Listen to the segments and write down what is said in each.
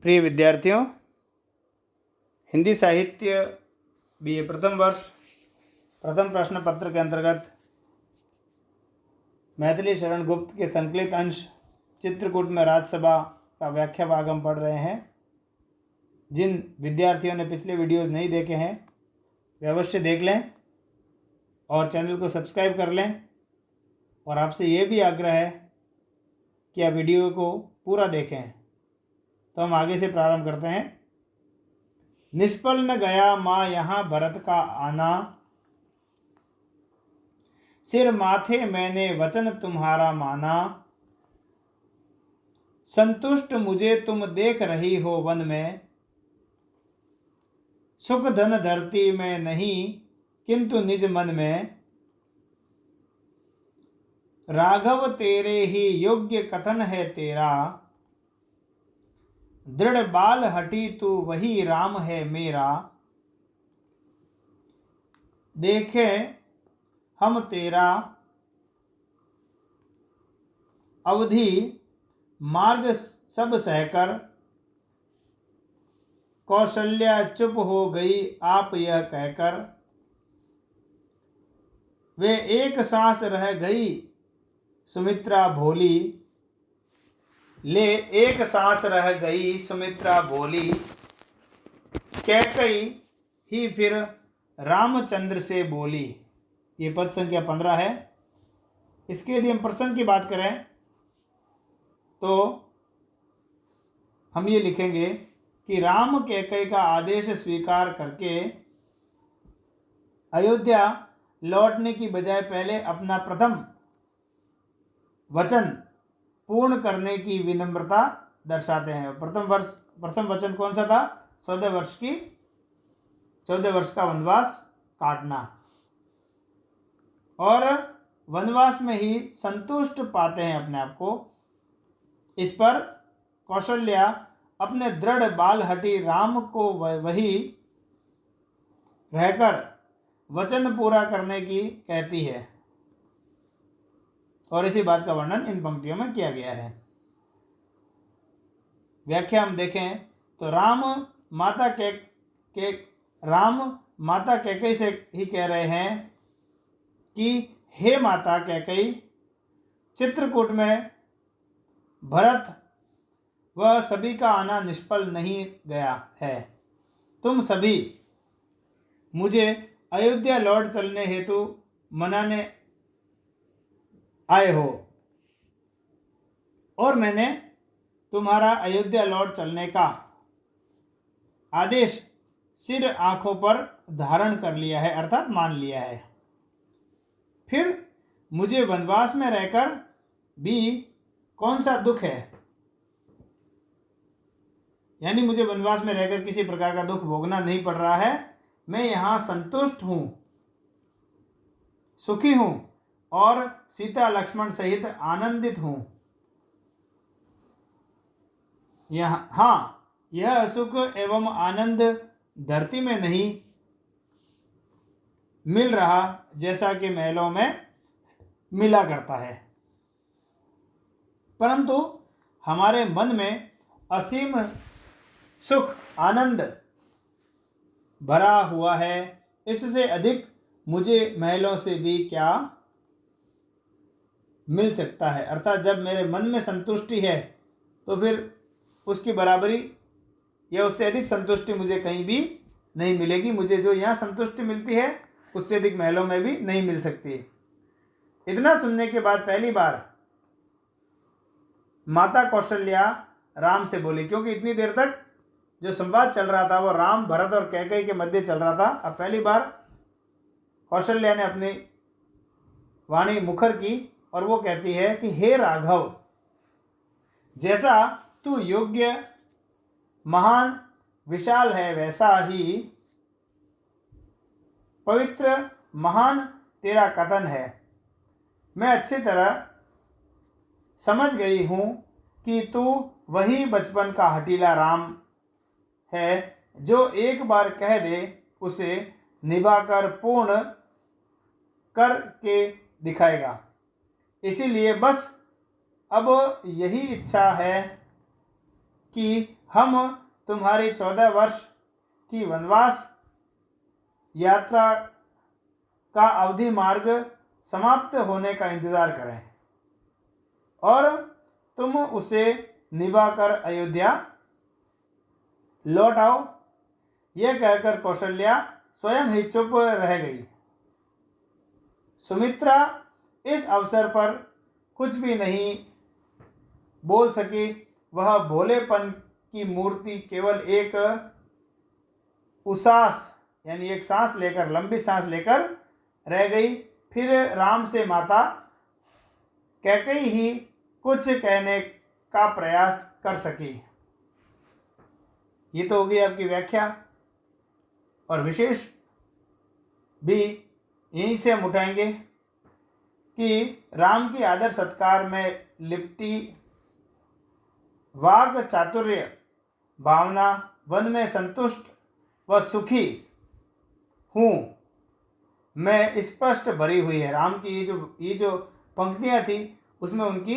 प्रिय विद्यार्थियों, हिंदी साहित्य बीए प्रथम वर्ष प्रथम प्रश्न पत्र के अंतर्गत मैथिली शरण गुप्त के संकलित अंश चित्रकूट में राजसभा का व्याख्या भाग हम पढ़ रहे हैं। जिन विद्यार्थियों ने पिछले वीडियोस नहीं देखे हैं वे अवश्य देख लें और चैनल को सब्सक्राइब कर लें। और आपसे ये भी आग्रह है कि आप वीडियो को पूरा देखें। तो हम आगे से प्रारंभ करते हैं। निष्फल न गया माँ यहाँ भरत का आना, सिर माथे मैंने वचन तुम्हारा माना। संतुष्ट मुझे तुम देख रही हो वन में, सुख धन धरती में नहीं किंतु निज मन में। राघव तेरे ही योग्य कथन है तेरा, दृढ़ बाल हटी तू वही राम है मेरा। देखे हम तेरा अवधि मार्ग सब सहकर, कौशल्या चुप हो गई आप यह कहकर। वे एक सांस रह गई सुमित्रा भोली, ले एक सांस रह गई सुमित्रा बोली। कैकई ही फिर रामचंद्र से बोली। ये पद संख्या 15 है। इसके यदि हम प्रसंग की बात करें तो हम ये लिखेंगे कि राम कैकई का आदेश स्वीकार करके अयोध्या लौटने की बजाय पहले अपना प्रथम वचन पूर्ण करने की विनम्रता दर्शाते हैं। प्रथम वचन कौन सा था? 14 वर्ष का वनवास काटना। और वनवास में ही संतुष्ट पाते हैं अपने आप को। इस पर कौशल्या अपने दृढ़ बाल हटी राम को वही रहकर वचन पूरा करने की कहती है। और इसी बात का वर्णन इन पंक्तियों में किया गया है। व्याख्या हम देखें तो राम माता कैकई से ही कह रहे हैं कि हे माता कैकई, चित्रकूट में भरत व सभी का आना निष्फल नहीं गया है। तुम सभी मुझे अयोध्या लौट चलने हेतु मनाने आए हो और मैंने तुम्हारा अयोध्या लौट चलने का आदेश सिर आंखों पर धारण कर लिया है, अर्थात मान लिया है। फिर मुझे वनवास में रहकर भी कौन सा दुख है, यानी मुझे वनवास में रहकर किसी प्रकार का दुख भोगना नहीं पड़ रहा है। मैं यहाँ संतुष्ट हूँ, सुखी हूँ और सीता लक्ष्मण सहित आनंदित हूँ। यह सुख एवं आनंद धरती में नहीं मिल रहा जैसा कि महलों में मिला करता है, परंतु हमारे मन में असीम सुख आनंद भरा हुआ है। इससे अधिक मुझे महलों से भी क्या मिल सकता है। अर्थात जब मेरे मन में संतुष्टि है तो फिर उसकी बराबरी या उससे अधिक संतुष्टि मुझे कहीं भी नहीं मिलेगी। मुझे जो यहाँ संतुष्टि मिलती है उससे अधिक महलों में भी नहीं मिल सकती। इतना सुनने के बाद पहली बार माता कौशल्या राम से बोली, क्योंकि इतनी देर तक जो संवाद चल रहा था वो राम, भरत और कैकई के मध्य चल रहा था। अब पहली बार कौशल्या ने अपनी वाणी मुखर की और वो कहती है कि हे राघव, जैसा तू योग्य, महान, विशाल है वैसा ही पवित्र, महान तेरा कथन है। मैं अच्छी तरह समझ गई हूँ कि तू वही बचपन का हठीला राम है जो एक बार कह दे उसे निभाकर पूर्ण करके दिखाएगा। इसीलिए बस अब यही इच्छा है कि हम तुम्हारी 14 वर्ष की वनवास यात्रा का अवधि मार्ग समाप्त होने का इंतजार करें और तुम उसे निभाकर अयोध्या लौट आओ। यह कहकर कौशल्या स्वयं ही चुप रह गई। सुमित्रा इस अवसर पर कुछ भी नहीं बोल सकी। वह भोलेपन की मूर्ति केवल एक उसास यानी एक सांस लेकर, लंबी सांस लेकर रह गई। फिर राम से माता कैकेयी ही कुछ कहने का प्रयास कर सकी। ये तो होगी आपकी व्याख्या, और विशेष भी यहीं से हम उठाएंगे कि राम की आदर सत्कार में लिपटी वाग चातुर्य भावना वन में संतुष्ट व सुखी हूँ मैं स्पष्ट भरी हुई है। राम की ये जो पंक्तियाँ थी उसमें उनकी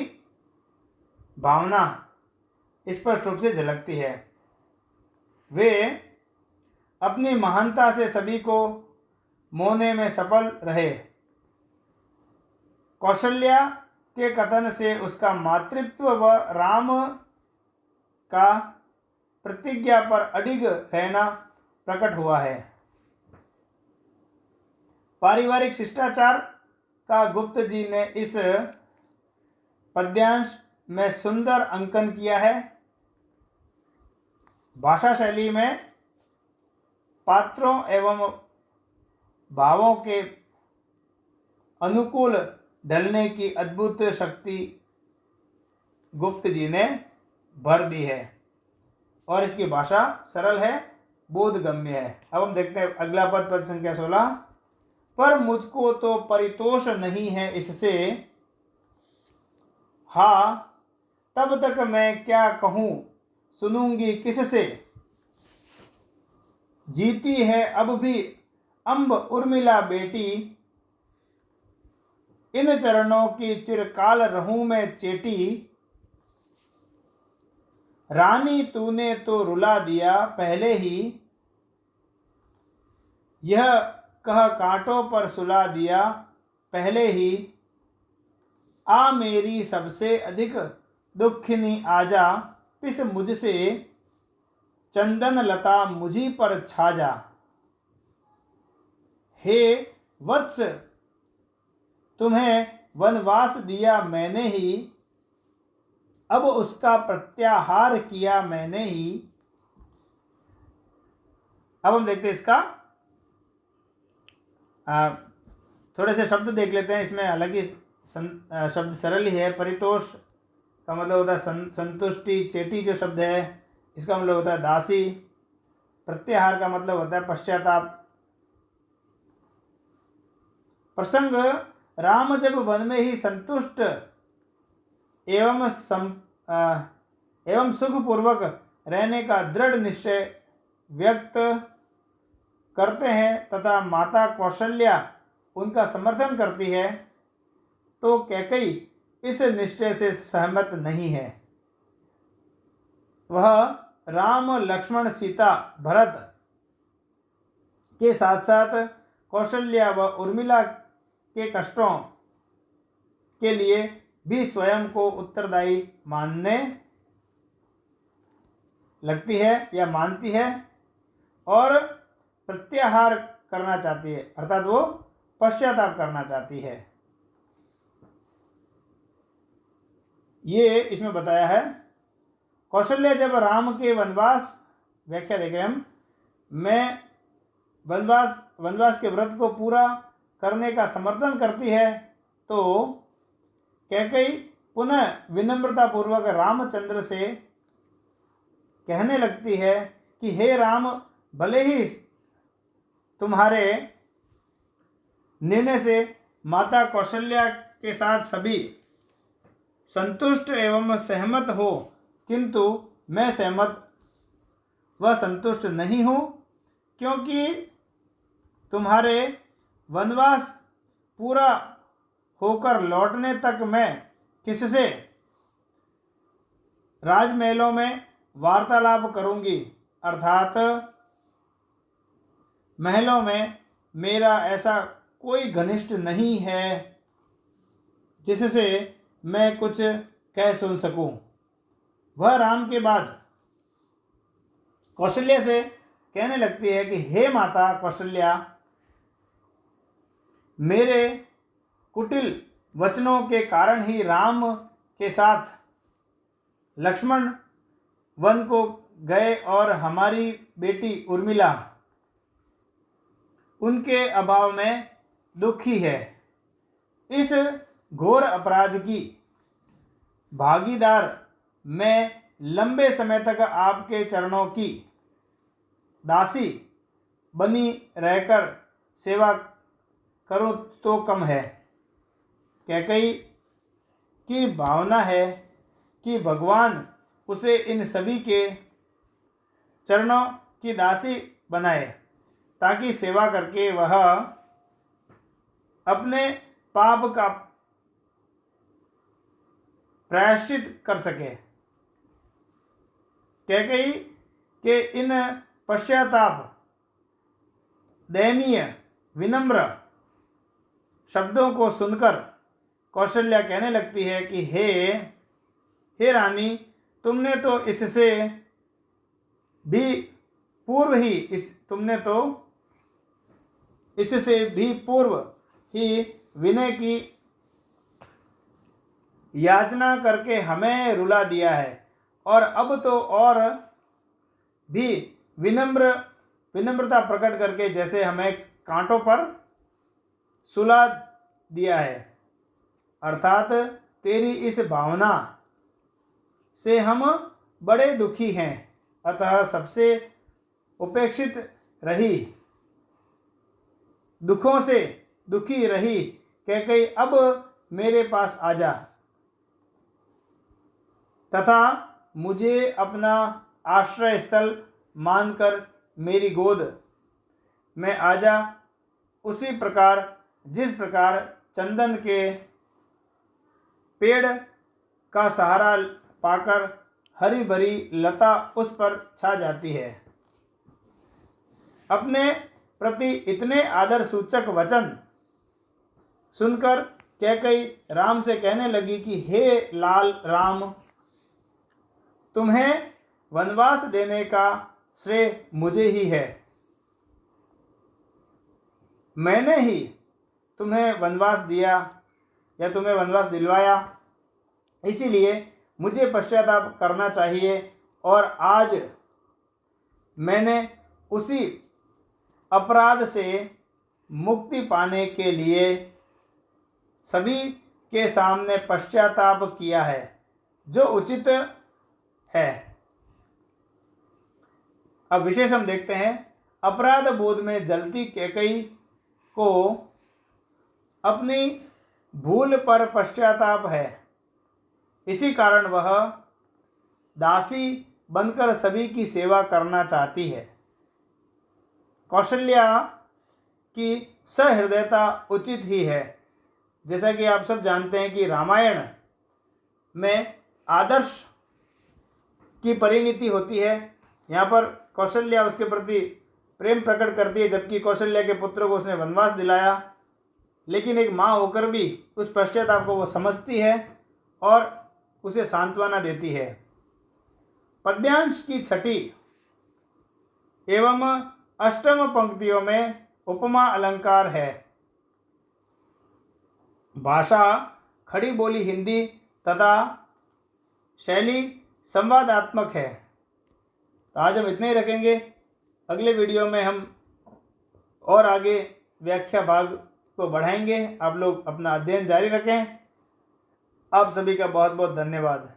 भावना स्पष्ट रूप से झलकती है। वे अपनी महानता से सभी को मोहने में सफल रहे। कौशल्या के कथन से उसका मातृत्व व राम का प्रतिज्ञा पर अडिग रहना प्रकट हुआ है। पारिवारिक शिष्टाचार का गुप्त जी ने इस पद्यांश में सुंदर अंकन किया है। भाषा शैली में पात्रों एवं भावों के अनुकूल ढलने की अद्भुत शक्ति गुप्त जी ने भर दी है और इसकी भाषा सरल है, बोधगम्य है। अब हम देखते हैं अगला पद, पद संख्या 16। पर मुझको तो परितोष नहीं है इससे, हाँ तब तक मैं क्या कहूँ सुनूंगी किससे। जीती है अब भी अम्ब उर्मिला बेटी, इन चरणों की चिरकाल रहूं मैं चेटी। रानी तूने तो रुला दिया पहले ही, यह कह कांटों पर सुला दिया पहले ही। आ मेरी सबसे अधिक दुखिनी आजा, पिस मुझसे चंदन लता मुझी पर छा जा। हे वत्स तुम्हें वनवास दिया मैंने ही, अब उसका प्रत्याहार किया मैंने ही। अब हम देखते हैं इसका थोड़े से शब्द देख लेते हैं। इसमें हालांकि शब्द सरल ही है। परितोष का मतलब होता है संतुष्टि। चेटी जो शब्द है इसका मतलब होता है दासी। प्रत्याहार का मतलब होता है पश्चाताप। प्रसंग, राम जब वन में ही संतुष्ट एवं सुखपूर्वक रहने का दृढ़ निश्चय व्यक्त करते हैं तथा माता कौशल्या उनका समर्थन करती है, तो कैकेयी इस निश्चय से सहमत नहीं है। वह राम लक्ष्मण सीता भरत के साथ साथ कौशल्या व उर्मिला के कष्टों के लिए भी स्वयं को उत्तरदायी मानने लगती है या मानती है और प्रत्याहार करना चाहती है, अर्थात वो पश्चाताप करना चाहती है। ये इसमें बताया है। कौशल्या जब राम के वनवास, व्याख्या देख रहे हम, मैं वनवास के व्रत को पूरा करने का समर्थन करती है, तो कैकेयी पुनः विनम्रता पूर्वक रामचंद्र से कहने लगती है कि हे राम, भले ही तुम्हारे निर्णय से माता कौशल्या के साथ सभी संतुष्ट एवं सहमत हो, किंतु मैं सहमत व संतुष्ट नहीं हूँ, क्योंकि तुम्हारे वनवास पूरा होकर लौटने तक मैं किससे राजमहलों में वार्तालाप करूंगी, अर्थात महलों में मेरा ऐसा कोई घनिष्ठ नहीं है जिससे मैं कुछ कह सुन सकूं। वह राम के बाद कौशल्या से कहने लगती है कि हे माता कौशल्या, मेरे कुटिल वचनों के कारण ही राम के साथ लक्ष्मण वन को गए और हमारी बेटी उर्मिला उनके अभाव में दुखी है। इस घोर अपराध की भागीदार मैं लंबे समय तक आपके चरणों की दासी बनी रहकर सेवा करूं तो कम है। कैकेयी की भावना है कि भगवान उसे इन सभी के चरणों की दासी बनाए ताकि सेवा करके वह अपने पाप का प्रायश्चित कर सके। कैकेयी के इन पश्चाताप दयनीय विनम्र शब्दों को सुनकर कौशल्या कहने लगती है कि हे रानी, तुमने तो इससे भी पूर्व ही विनय की याचना करके हमें रुला दिया है और अब तो और भी विनम्रता प्रकट करके जैसे हमें कांटों पर सुला दिया है। अर्थात तेरी इस भावना से हम बड़े दुखी हैं, अतः सबसे उपेक्षित रही, दुखों से दुखी रही कैकेयी, अब मेरे पास आ जा तथा मुझे अपना आश्रय स्थल मानकर मेरी गोद में आ जा। उसी प्रकार जिस प्रकार चंदन के पेड़ का सहारा पाकर हरी भरी लता उस पर छा जाती है। अपने प्रति इतने आदर सूचक वचन सुनकर कैकेयी राम से कहने लगी कि हे लाल राम, तुम्हें वनवास देने का श्रेय मुझे ही है। मैंने ही तुम्हें वनवास दिया या तुम्हें वनवास दिलवाया, इसीलिए मुझे पश्चाताप करना चाहिए। और आज मैंने उसी अपराध से मुक्ति पाने के लिए सभी के सामने पश्चाताप किया है, जो उचित है। अब विशेष हम देखते हैं। अपराध बोध में जलती कैकेयी को अपनी भूल पर पश्चाताप है, इसी कारण वह दासी बनकर सभी की सेवा करना चाहती है। कौशल्या की सहृदयता उचित ही है। जैसा कि आप सब जानते हैं कि रामायण में आदर्श की परिणति होती है। यहाँ पर कौशल्या उसके प्रति प्रेम प्रकट करती है, जबकि कौशल्या के पुत्र को उसने वनवास दिलाया, लेकिन एक माँ होकर भी उस पश्चाताप को वो समझती है और उसे सांत्वना देती है। पद्यांश की छठी एवं अष्टम पंक्तियों में उपमा अलंकार है। भाषा खड़ी बोली हिंदी तथा शैली संवादात्मक है। तो आज हम इतने ही रखेंगे। अगले वीडियो में हम और आगे व्याख्या भाग को बढ़ाएंगे। आप लोग अपना अध्ययन जारी रखें। आप सभी का बहुत बहुत धन्यवाद।